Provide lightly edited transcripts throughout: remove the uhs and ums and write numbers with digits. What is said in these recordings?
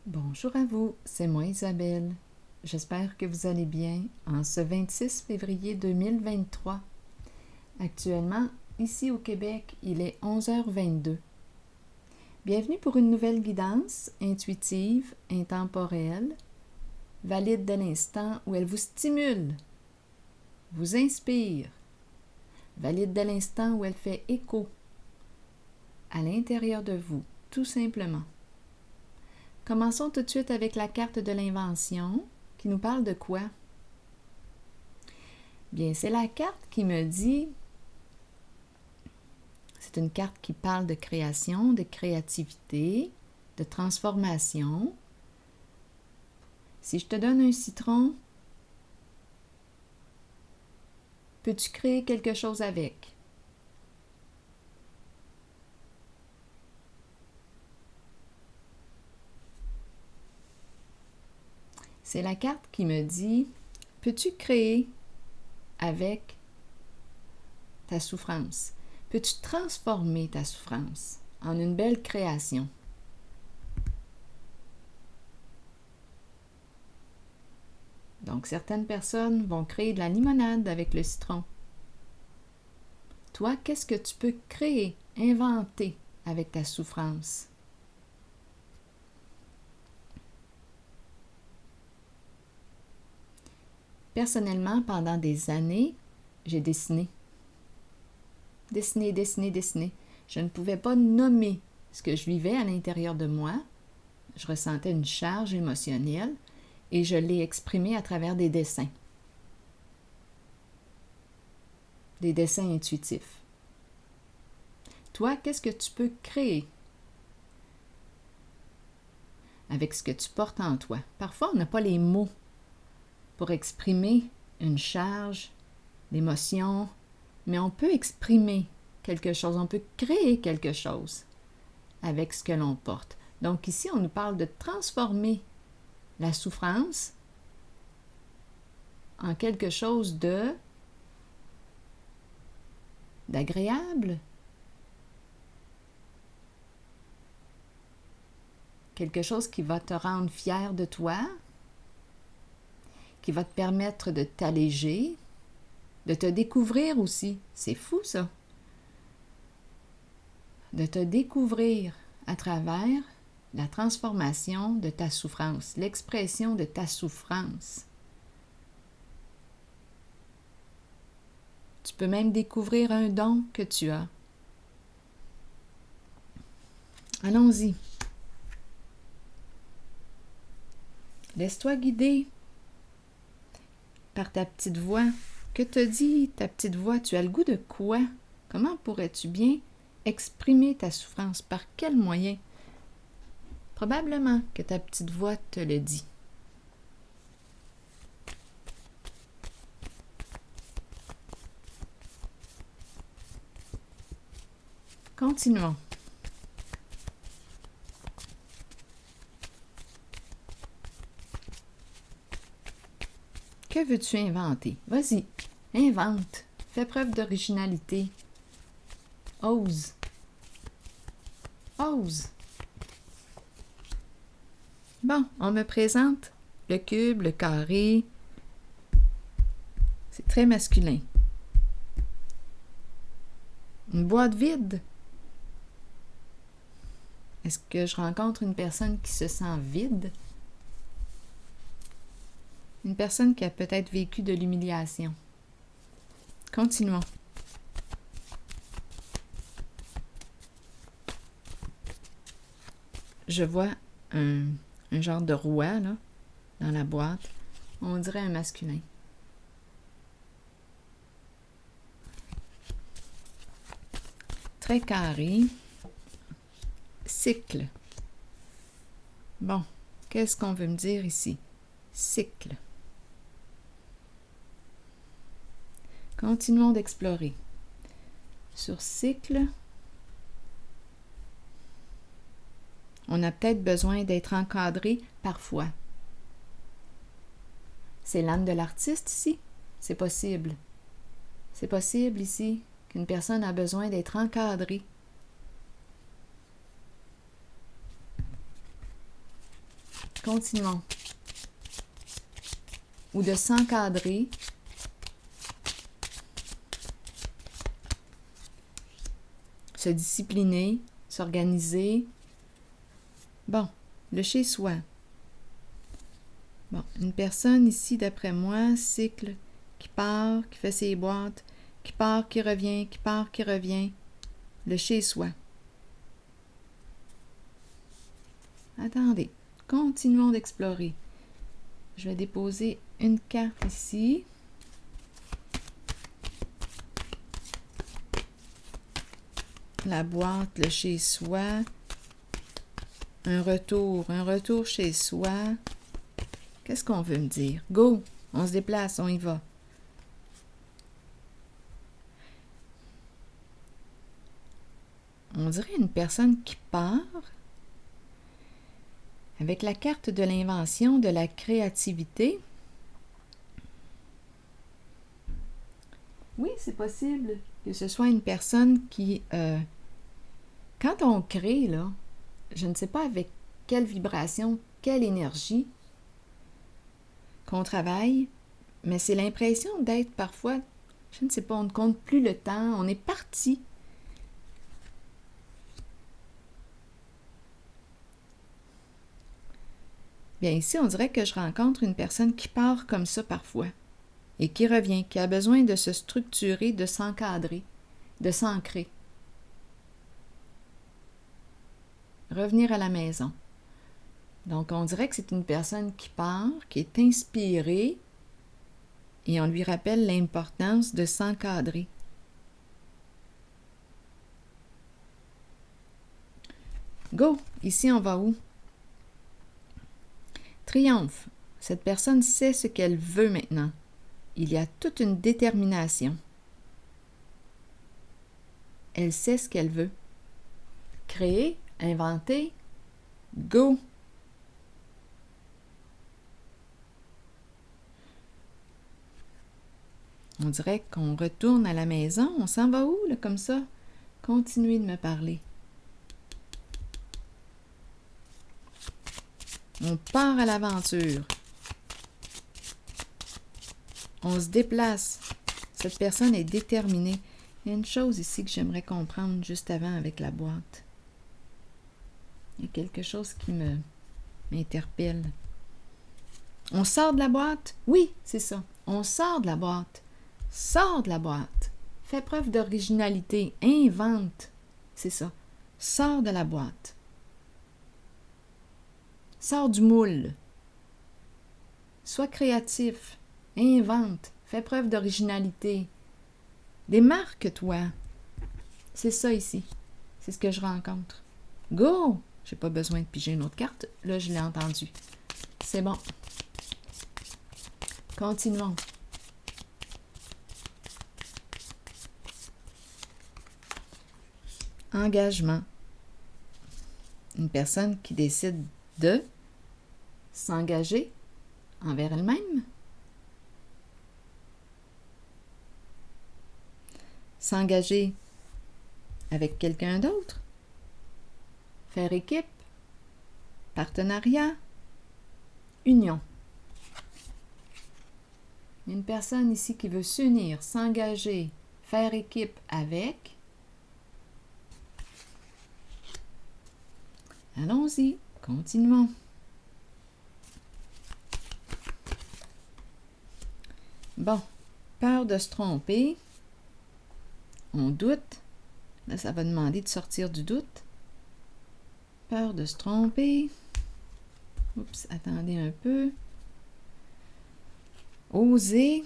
Bonjour à vous, c'est moi Isabelle. J'espère que vous allez bien en ce 26 février 2023. Actuellement, ici au Québec, il est 11h22. Bienvenue pour une nouvelle guidance intuitive, intemporelle, valide de l'instant où elle vous stimule, vous inspire, valide de l'instant où elle fait écho à l'intérieur de vous, tout simplement. Commençons tout de suite avec la carte de l'invention qui nous parle de quoi? Bien, c'est la carte qui me dit, c'est une carte qui parle de création, de créativité, de transformation. Si je te donne un citron, peux-tu créer quelque chose avec? C'est la carte qui me dit, peux-tu créer avec ta souffrance? Peux-tu transformer ta souffrance en une belle création? Donc, certaines personnes vont créer de la limonade avec le citron. Toi, qu'est-ce que tu peux créer, inventer avec ta souffrance? Personnellement, pendant des années, j'ai dessiné. Dessiné. Je ne pouvais pas nommer ce que je vivais à l'intérieur de moi. Je ressentais une charge émotionnelle et je l'ai exprimé à travers des dessins. Des dessins intuitifs. Toi, qu'est-ce que tu peux créer avec ce que tu portes en toi? Parfois, on n'a pas les mots pour exprimer une charge, l'émotion, mais on peut exprimer quelque chose, on peut créer quelque chose avec ce que l'on porte. Donc ici, on nous parle de transformer la souffrance en quelque chose d'agréable, quelque chose qui va te rendre fier de toi, qui va te permettre de t'alléger, de te découvrir aussi. C'est fou, ça. De te découvrir à travers la transformation de ta souffrance, l'expression de ta souffrance. Tu peux même découvrir un don que tu as. Allons-y. Laisse-toi guider par ta petite voix. Que te dit ta petite voix? Tu as le goût de quoi? Comment pourrais-tu bien exprimer ta souffrance? Par quel moyen? Probablement que ta petite voix te le dit. Continuons. Que veux-tu inventer? Vas-y, invente. Fais preuve d'originalité. Ose. Ose. Bon, on me présente le cube, le carré. C'est très masculin. Une boîte vide. Est-ce que je rencontre une personne qui se sent vide? Une personne qui a peut-être vécu de l'humiliation. Continuons. Je vois un genre de roi là, dans la boîte. On dirait un masculin. Très carré. Cycle. Bon, qu'est-ce qu'on veut me dire ici? Cycle. Continuons d'explorer. Sur cycle, on a peut-être besoin d'être encadré parfois. C'est l'âme de l'artiste ici? C'est possible. C'est possible ici qu'une personne a besoin d'être encadrée. Continuons. Ou de s'encadrer. Se discipliner, s'organiser. Bon, le chez-soi. Bon, une personne ici, d'après moi, cycle, qui part, qui fait ses boîtes, qui part, qui revient, qui part, qui revient. Le chez-soi. Attendez, continuons d'explorer. Je vais déposer une carte ici. La boîte, le chez-soi. Un retour chez soi. Qu'est-ce qu'on veut me dire? Go! On se déplace, on y va. On dirait une personne qui part avec la carte de l'invention, de la créativité. Oui, c'est possible que ce soit une personne qui, quand on crée, là, je ne sais pas avec quelle vibration, quelle énergie qu'on travaille, mais c'est l'impression d'être parfois, je ne sais pas, on ne compte plus le temps, on est parti. Bien, ici, on dirait que je rencontre une personne qui part comme ça parfois et qui revient, qui a besoin de se structurer, de s'encadrer, de s'ancrer. Revenir à la maison. Donc, on dirait que c'est une personne qui part, qui est inspirée et on lui rappelle l'importance de s'encadrer. Go! Ici, on va où? Triomphe. Cette personne sait ce qu'elle veut maintenant. Il y a toute une détermination. Elle sait ce qu'elle veut. Créer, inventer, go! On dirait qu'on retourne à la maison. On s'en va où, là, comme ça? Continuez de me parler. On part à l'aventure. On se déplace. Cette personne est déterminée. Il y a une chose ici que j'aimerais comprendre juste avant avec la boîte. Il y a quelque chose qui m'interpelle. On sort de la boîte? Oui, c'est ça. On sort de la boîte. Sors de la boîte. Fais preuve d'originalité. Invente. C'est ça. Sors de la boîte. Sors du moule. Sois créatif. Invente. Fais preuve d'originalité. Démarque-toi. C'est ça ici. C'est ce que je rencontre. Go! J'ai pas besoin de piger une autre carte. Là, je l'ai entendu. C'est bon. Continuons. Engagement. Une personne qui décide de s'engager envers elle-même. S'engager avec quelqu'un d'autre. Faire équipe. Partenariat. Union. Une personne ici qui veut s'unir, s'engager, faire équipe avec. Allons-y, continuons. Bon, peur de se tromper. On doute. Là, ça va demander de sortir du doute. Peur de se tromper. Oups, attendez un peu. Oser.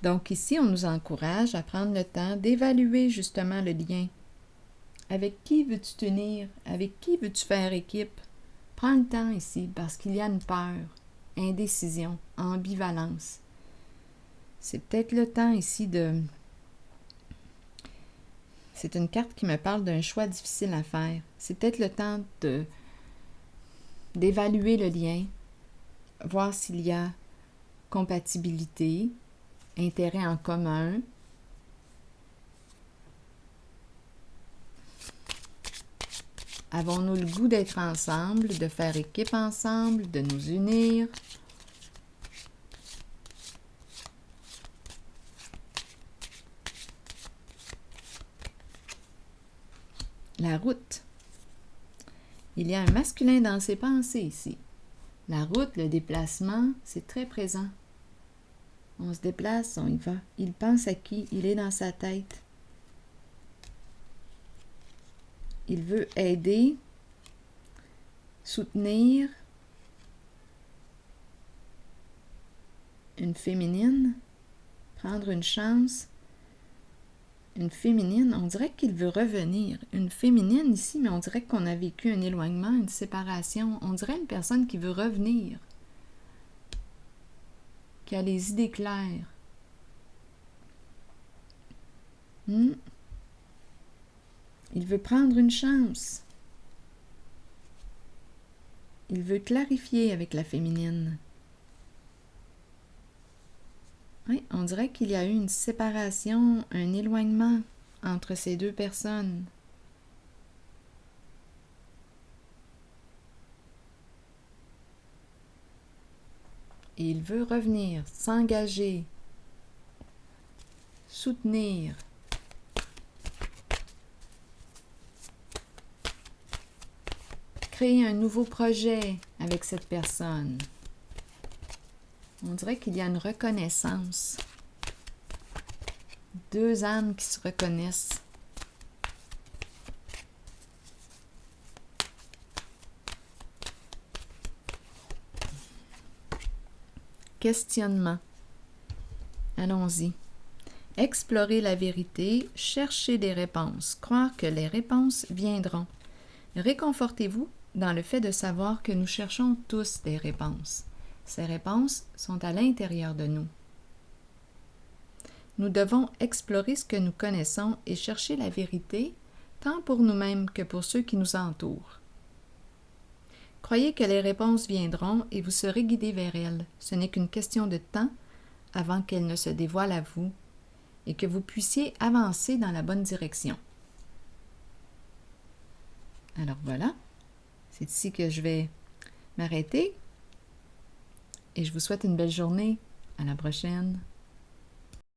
Donc ici, on nous encourage à prendre le temps d'évaluer justement le lien. Avec qui veux-tu t'unir? Avec qui veux-tu faire équipe? Prends le temps ici parce qu'il y a une peur, indécision, ambivalence. C'est peut-être le temps ici de... C'est une carte qui me parle d'un choix difficile à faire. C'est peut-être le temps d'évaluer le lien, voir s'il y a compatibilité, intérêt en commun. Avons-nous le goût d'être ensemble, de faire équipe ensemble, de nous unir? La route. Il y a un masculin dans ses pensées ici. La route, le déplacement, c'est très présent. On se déplace, on y va. Il pense à qui? Il est dans sa tête. Il veut aider, soutenir une féminine, prendre une chance. Une féminine, on dirait qu'il veut revenir. Une féminine ici, mais on dirait qu'on a vécu un éloignement, une séparation. On dirait une personne qui veut revenir, qui a les idées claires. Il veut prendre une chance. Il veut clarifier avec la féminine. Oui, on dirait qu'il y a eu une séparation, un éloignement entre ces deux personnes. Et il veut revenir, s'engager, soutenir. Créer un nouveau projet avec cette personne. On dirait qu'il y a une reconnaissance. Deux âmes qui se reconnaissent. Questionnement. Allons-y. Explorer la vérité, chercher des réponses, croire que les réponses viendront. Réconfortez-vous dans le fait de savoir que nous cherchons tous des réponses. Ces réponses sont à l'intérieur de nous. Nous devons explorer ce que nous connaissons et chercher la vérité, tant pour nous-mêmes que pour ceux qui nous entourent. Croyez que les réponses viendront et vous serez guidés vers elles. Ce n'est qu'une question de temps avant qu'elles ne se dévoilent à vous et que vous puissiez avancer dans la bonne direction. Alors voilà, c'est ici que je vais m'arrêter. Et je vous souhaite une belle journée. À la prochaine.